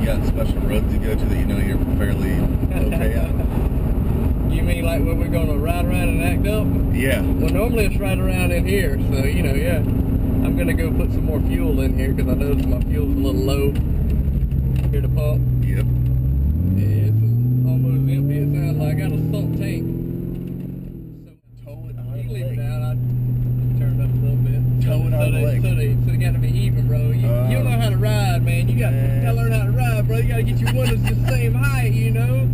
got special roads you go to that you know you're fairly okay on? You mean like when we're going to ride around and act up? Yeah. Well, normally it's right around in here, so, you know, yeah. I'm going to go put some more fuel in here because I noticed my fuel's a little low. Here to pump. Yep. Yeah, it's almost empty. It sounds like I got a salt tank. So Tow it out of you the leave lake. it out. I turned up a little bit. Tow it out of the lake. So they got to be even, bro. You don't know how to ride, man. You got to learn how to ride, bro. You got to get your windows the same height, you know?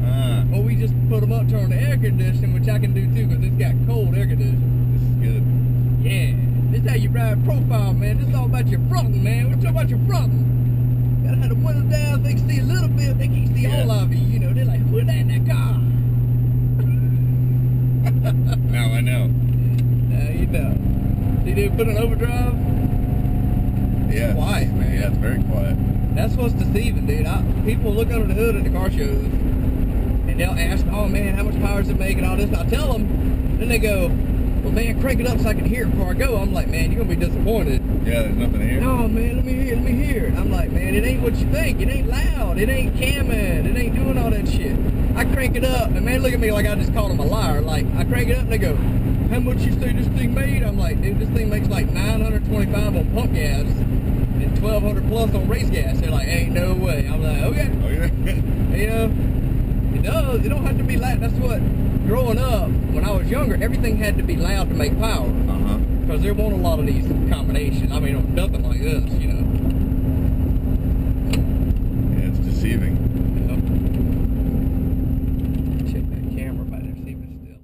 Or we just put them up, turn the air conditioning, which I can do too because it's got cold air conditioning. This is good. Yeah. This is how you ride profile, man. This is all about your fronting, man. We're talking about your fronting. Gotta have the windows down so they can see a little bit. They can't see all of you, you know. They're like, who's that in that car? Now I know. Now you know. Did they put an overdrive? Yeah. It's quiet, man. Yeah, it's very quiet. That's what's deceiving, dude. People look under the hood at the car shows and they'll ask, oh man, how much power is it making, all this. And I tell them, then they go, well man, crank it up so I can hear it before I go. I'm like, man, you're gonna be disappointed. Yeah, there's nothing here. No man, let me hear it. I'm like, man, it ain't what you think. It ain't loud. It ain't camming. It ain't doing all that shit. I crank it up, and man, look at me like I just called them a liar. Like, I crank it up and they go, how much you say this thing made? I'm like, dude, this thing makes like 925 on pump gas and 1200 plus on race gas. They're like, ain't no way. I'm like, okay. Oh yeah. You know, it does. It don't have to be loud. That's what, growing up, when I was younger, everything had to be loud to make power. Because there weren't a lot of these combinations. I mean, nothing like this, you know. Yeah, it's deceiving. Yep. Check that camera by there, see if it's still.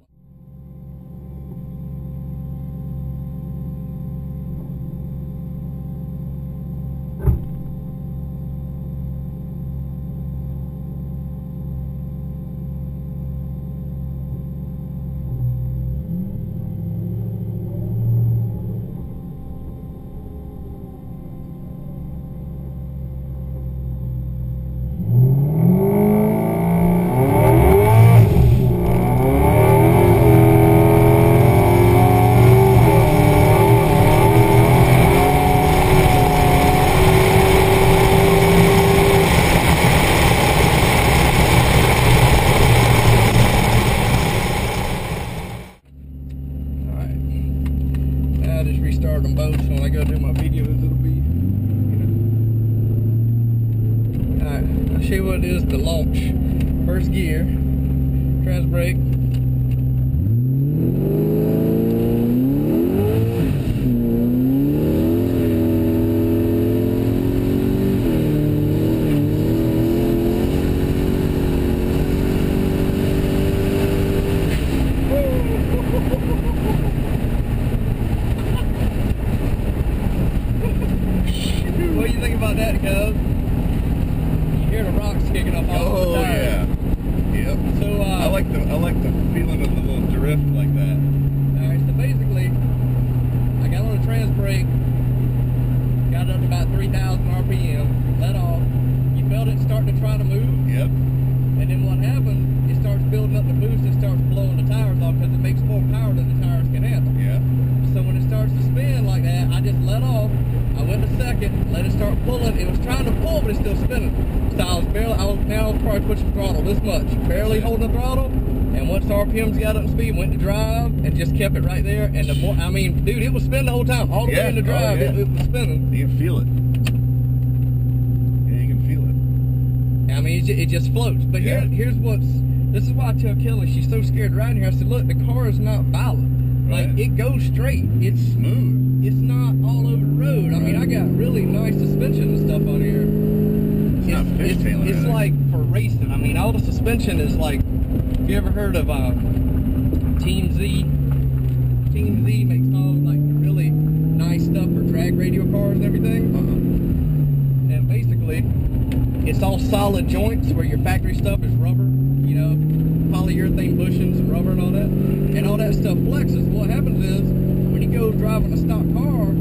Restart them both, so when I go do my videos, it'll be, you know. Alright, I'll show you what it is to launch. First gear, trans brake. What do you think about that, cuz? You hear the rocks kicking up all the time. Yeah. Yep. So I like the feeling of the little drift like that. Alright, so basically I got on a trans brake, got it up to about 3,000 RPM, let off. You felt it start to try to move. Yep. And then what happens, it starts building up the boost and starts blowing the tires off because it makes more power than the tires can handle. Yeah. So when it starts to spin like that, I just let off. I went to second, let it start pulling. It was trying to pull, but it's still spinning. So I was now probably pushing throttle this much, barely holding the throttle. And once the RPMs got up to speed, went to drive and just kept it right there. And the more, I mean, dude, it was spinning the whole time, all the way into drive. Oh, yeah. it was spinning. You can feel it. Yeah, you can feel it. I mean, it just floats. But here's this is why I tell Kelly she's so scared riding here. I said, look, the car is not violent. Right. Like, it goes straight. It's Smooth. It's not all over the road. I mean, I got really nice suspension and stuff on here. It's not fishtailing. It's like for racing. I mean, all the suspension is like, have you ever heard of Team Z? Team Z makes all like really nice stuff for drag radial cars and everything. And basically, it's all solid joints where your factory stuff is rubber, you know, polyurethane bushings and rubber and all that. And all that stuff flexes. What happens is, when you go driving a stock car,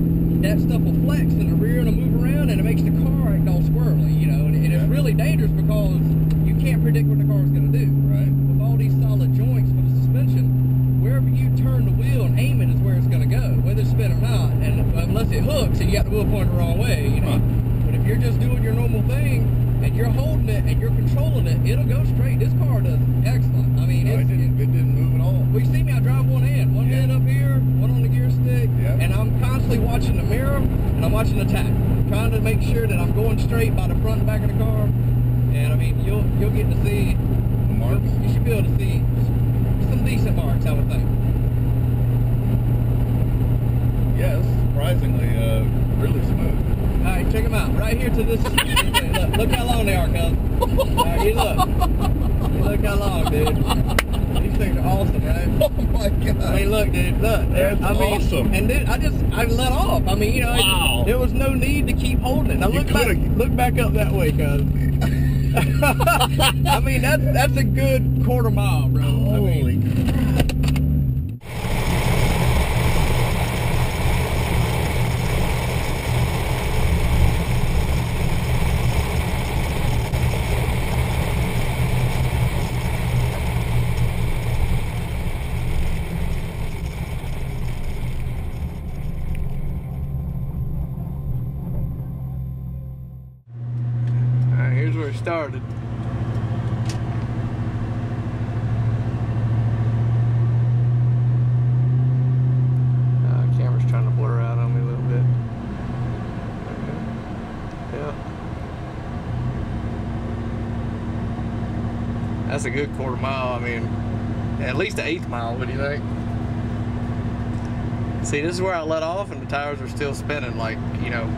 that stuff will flex in the rear and it'll move around and it makes the car act all squirrely, you know, and it's really dangerous because you can't predict what the car is going to do. Right. With all these solid joints for the suspension, wherever you turn the wheel and aim it is where it's going to go, whether it's spin or not, and unless it hooks and you got the wheel pointed the wrong way, you know. But if you're just doing your normal thing, and you're holding it and you're controlling it, it'll go straight. This car does excellent. I mean, it didn't move at all. Well, you see me, I drive one hand up here, one on the gear stick, and I'm constantly watching the mirror and I'm watching the tach, trying to make sure that I'm going straight by the front and back of the car. And I mean, you'll get to see The marks. You should be able to see some decent marks, I would think. Yes, surprisingly, really smooth. All right, check them out. Right here to this. Look how long they are, cuz. All right, you look. You look how long, dude. These things are awesome, right? Oh my god. I mean, look, dude. Look. That's awesome. And dude, I let off. I mean, you know, wow. There was no need to keep holding it. Now look back up that way, cuz. I mean, that's a good quarter mile, bro. Holy. Here's where it started. Camera's trying to blur out on me a little bit. Okay. Yep. That's a good quarter mile. I mean, at least an eighth mile. What do you think? See, this is where I let off, and the tires are still spinning, like, you know.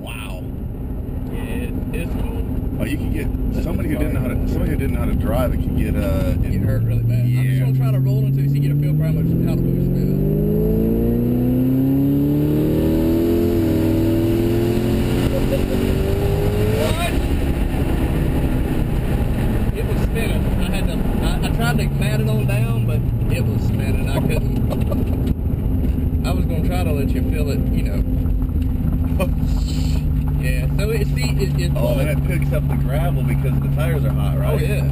Wow. Yeah, it's cool. Oh, you can get somebody who didn't know how to drive. It can get Get hurt really bad. Yeah. I'm just gonna try to roll into it so you get a feel for how the boost feels. What? It was spinning. I tried to mat it on down, but it was spinning. I couldn't. I was gonna try to let you feel it, you know. Yeah, so it oh, then it picks up the gravel because the tires are hot, right? Oh yeah.